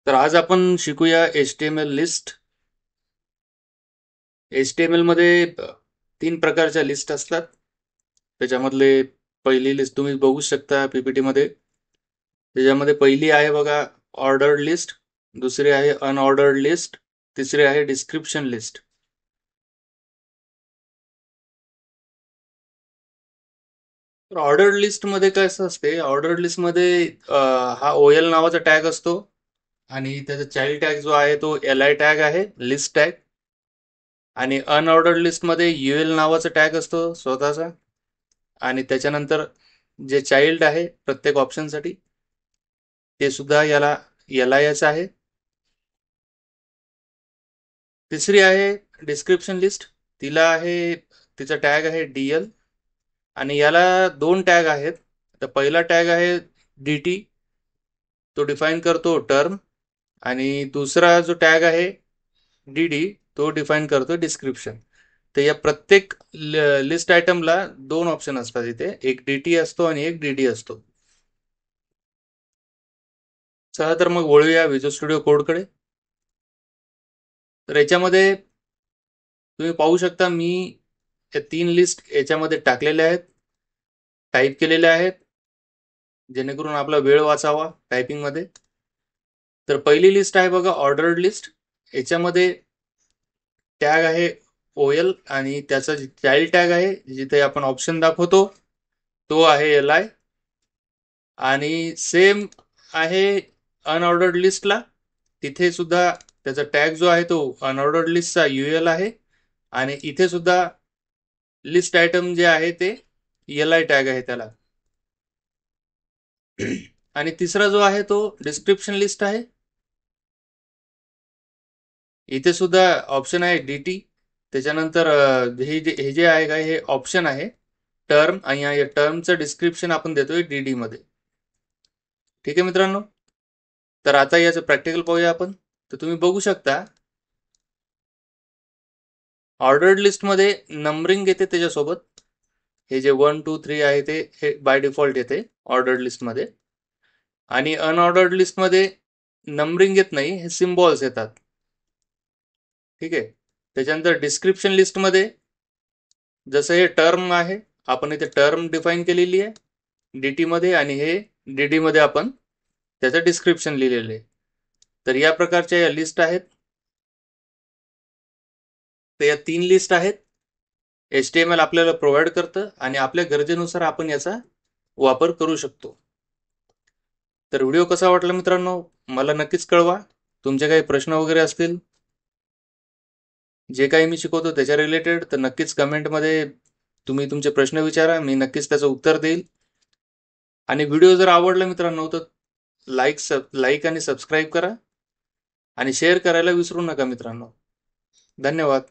तर आज आपण शिकूया HTML लिस्ट. HTML मध्ये तीन प्रकारच्या लिस्ट असतात. त्याच्यामधले पहिली लिस्ट तुम्ही बघू शकता PPT मध्ये. त्याच्यामध्ये पहिली आहे बघा ऑर्डर्ड लिस्ट, दुसरी आहे अनऑर्डर्ड लिस्ट, तिसरी आहे डिस्क्रिप्शन लिस्ट. तर ऑर्डर्ड लिस्ट मध्ये काय असते, ऑर्डर्ड लिस्ट मध्ये हा OL नावाचा टॅग असतो आणि त्याचा चाइल्ड टॅग जो आहे तो LI टॅग आहे, लिस्ट टॅग. आणि अनऑर्डर्ड लिस्ट मध्ये UL नावाचा टॅग असतो स्वतःचा. आणि त्याच्यानंतर जे चाइल्ड आहे प्रत्येक ऑप्शनसाठी ते सुद्धा याला LIच आहे. तिसरी आहे डिस्क्रिप्शन लिस्ट, तिला आहे तिचा टॅग आहे DL. आणि याला दोन टॅग आहेत. तर पहिला टॅग आहे DT, तो डिफाईन करतो टर्म. आणि दुसरा जो टॅग आहे DD, तो डिफाईन करतो डिस्क्रिप्शन. तर या प्रत्येक लिस्ट आयटमला दोन ऑप्शन असतात इथे, एक DT असतो आणि एक DD असतो. चला तर मग वळूया व्हिज्युअल स्टुडिओ कोडकडे. तर याच्यामध्ये तुम्ही पाहू शकता मी या तीन लिस्ट याच्यामध्ये टाकलेल्या आहेत, टाईप केलेल्या आहेत, जेणेकरून आपला वेळ वाचावा टायपिंग मध्ये. तर पहिली लिस्ट आहे बघा ऑर्डर्ड लिस्ट. याच्यामध्ये टॅग आहे OL आणि त्याचा चाइल्ड टॅग आहे जिथे आपण ऑप्शन दाखवतो तो आहे LI. आणि सेम आहे अनऑर्डर्ड लिस्टला, तिथे सुद्धा त्याचा टॅग जो आहे तो अनऑर्डर्ड लिस्टचा UL आहे. आणि इथे सुद्धा लिस्ट आयटम जे आहे ते LI टॅग आहे त्याला. आणि तिसरा जो आहे तो डिस्क्रिप्शन लिस्ट आहे. इथे सुद्धा ऑप्शन आहे DT. त्याच्यानंतर हे जे आहे का हे ऑप्शन आहे टर्म, आणि या टर्मचं डिस्क्रिप्शन आपण देतोय DD मध्ये. ठीक आहे मित्रांनो. तर आता याचं प्रॅक्टिकल पाहूया आपण. तर तुम्ही बघू शकता ऑर्डर्ड लिस्ट मध्ये नंबरिंग येते त्याच्यासोबत. हे जे 1 2 3 आहे ते हे बाय डिफॉल्ट येते ऑर्डर्ड लिस्ट मध्ये. आणि अनऑर्डर्ड लिस्ट मध्ये नंबरिंग येत नाही, हे सिम्बॉल्स येतात. ठीक आहे. त्याच्यानंतर डिस्क्रिप्शन लिस्ट मध्ये जसं हे टर्म आहे, आपण इथे टर्म डिफाईन केलेली आहे DT मध्ये, आणि हे DD मध्ये आपण त्याचं डिस्क्रिप्शन लिहिलेलं आहे. तर या प्रकारच्या या लिस्ट आहेत. तर या तीन लिस्ट आहेत. HTML आपल्याला प्रोव्हाइड करतं आणि आपल्या गरजेनुसार आपण याचा वापर करू शकतो. तर व्हिडिओ कसा वाटला मित्रांनो, मला नक्कीच कळवा. तुमचे काही प्रश्न वगैरे असतील, जे काही मी शिकवतो त्याच्या रिलेटेड, तर नक्कीच कमेंटमध्ये तुम्ही तुमचे प्रश्न विचारा, मी नक्कीच त्याचं उत्तर देईल. आणि व्हिडिओ जर आवडला मित्रांनो तर लाईक आणि सबस्क्राईब करा आणि शेअर करायला विसरू नका मित्रांनो. धन्यवाद.